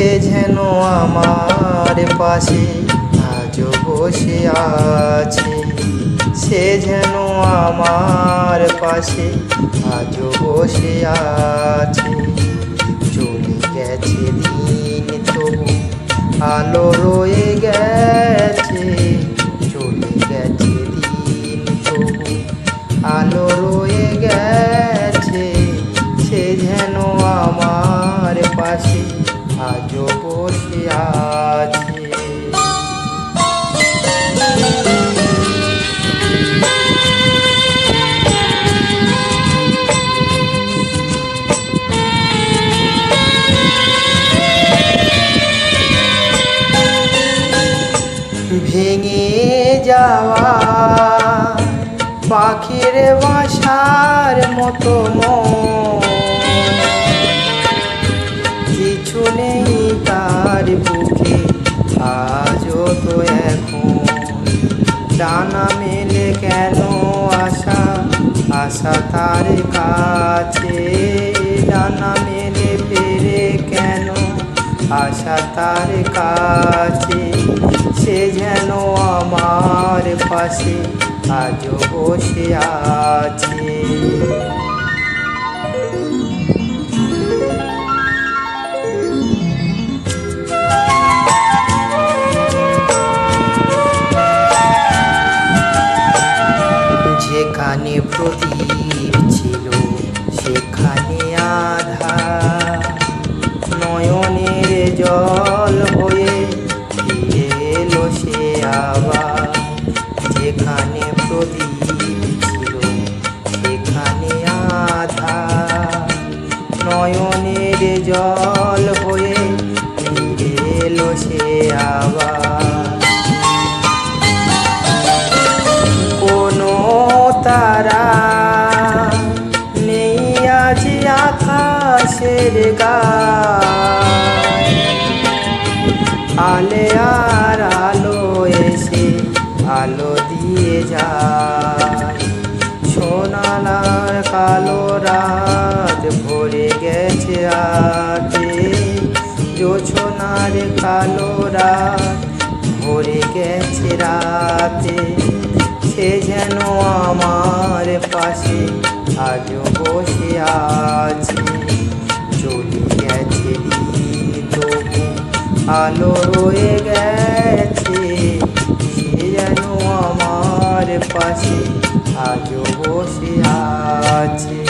সে যেন আমার পাশে আজও বসে আছে, সে যেন আমার পাশে আজও বসে আছে। চলে গেছে দিন তবু আলো রয়ে গেছে, চলে গেছে দিন তবু আলো রয়ে গেছে। সে যেন আমার পাশে আজও বসে আছে। ভেঙে যাওয়া পাখির বাসার মতো কিছু নেই তার বুকে আজও তো এখন। ডানা মেলে কেন আশা, আশা তার কাছে, ডানা মেলে ফেরে কেন আশা তার কাছে। সে যেন আমার পাশে আজও বসে আছে। যেখানে প্রদীপ ছিল সেখানে আধার, নয়নের জল হয়ে ফিরে এলো সে আবার। যেখানে প্রদীপ ছিল সেখানে আধার, নয়নের জল হয়ে ফিরে এলো সে আবার। কোনো তারা নেই আজ আকাশের গায়, আলে আর আলো এসে আলো দিয়ে যায়। সোনালার কালো রাত ভরে গেছে রাতে, জোছনার কালো রাত ভরে গেছে রাতে। সে যেন আমার পাশে আজও বসে আছে, চলে গেছে দিন তবু আলো রয়ে গেছে। সে যেন আমার পাশে আজও বসে আছে।